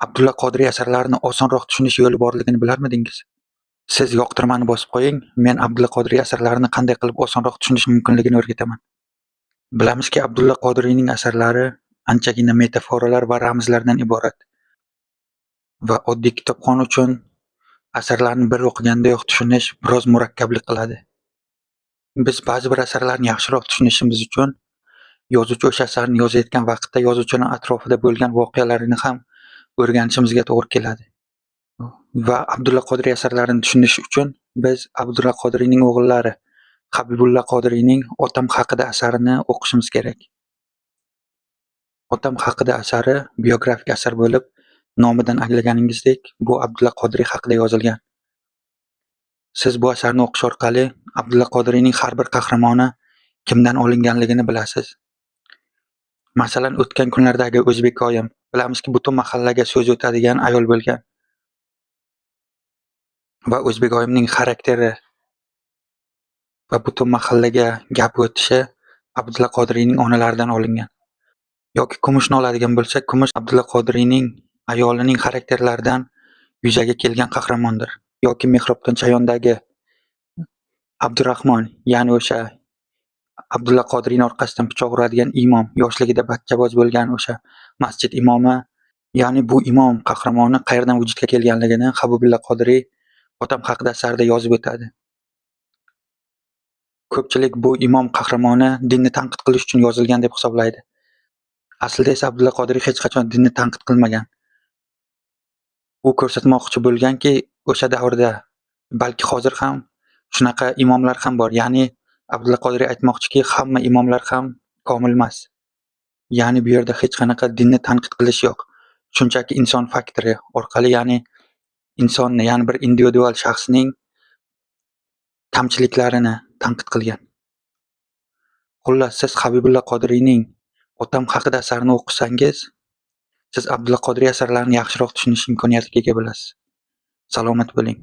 Abdulla Qodiriy asarlarini osonroq tushunish yo'li borligini bilarmidingiz? Siz yoqtirmani bosib qo'ying, men Abdulla Qodiriy asarlarini qanday qilib osonroq tushunish mumkinligini o'rgataman. Bilamizki, Abdulla Qodiriyning asarlari anchagina metaforalar va ramzlardan iborat. Va oddiy kitobxon uchun asarlarni bir o'qigandayoq tushunish biroz murakkablik qiladi. Biz ba'zi bir asarlarni yaxshiroq tushunishimiz uchun yozuvchi o'sha asarni yozayotgan vaqtda yozuvchining atrofida bo'lgan voqealarni ham o'rganishimizga to'g'ri keladi. Va Abdulla Qodiriy asarlarini tushunish uchun biz Abdulla Qodiriyning o'g'illari Habibulla Qodiriyning Otam haqida asarini o'qishimiz kerak. Otam haqida asari biografik asar bo'lib, nomidan anglaganingizdek, bu Abdulla Qodiriy haqida yozilgan. Siz bu asarni o'qish orqali Abdulla Qodiriyning har bir qahramoni kimdan olinganligini bilasiz. Masalan, o'tgan kunlardagi O'zbekoyim, bilamizki, butun mahallaga so'z o'tadigan ayol bo'lgan. Va O'zbekoyimning xarakteri va butun mahallaga gap o'tishi Abdulla Qodiriyning onalaridan olingan. Yoki Kumushni oladigan bo'lsak, Kumush Abdulla Qodiriyning ayolining xarakterlaridan yuzaga kelgan qahramondir. Yoki Mehrobdan Chayondagi Abdurahmon, ya'ni o'sha Abdulla Qodiriyning orqasidan pichoq uradigan imom, yoshligida bakkaboz bo'lgan o'sha masjid imomi, ya'ni bu imom qahramoni qayerdan vujudga kelganligini Habibulla Qodiriy Otam haqida asarida yozib o'tadi. Ko'pchilik bu imom qahramoni dinni tanqid qilish uchun yozilgan deb hisoblaydi. Aslida esa Abdulla Qodiriy hech qachon dinni tanqid qilmagan. U ko'rsatmoqchi bo'lganki, o'sha davrda, balki hozir ham shunaqa imomlar ham bor. Ya'ni Abdulla Qodiriy aytmoqchiki, hamma imomlar ham komil emas. Ya'ni bu yerda hech qanaqa dinni tanqid qilish yo'q. Shunchaki inson faktori orqali, ya'ni insonni, ya'ni bir individual shaxsning kamchiliklarini tanqid qilgan. Xullas, siz Habibulla Qodiriyning Otam haqida asarini o'qisangiz, siz Abdulla Qodiriy asarlarini yaxshiroq tushunish imkoniyatiga ega bo'lasiz. Salomat bo'ling.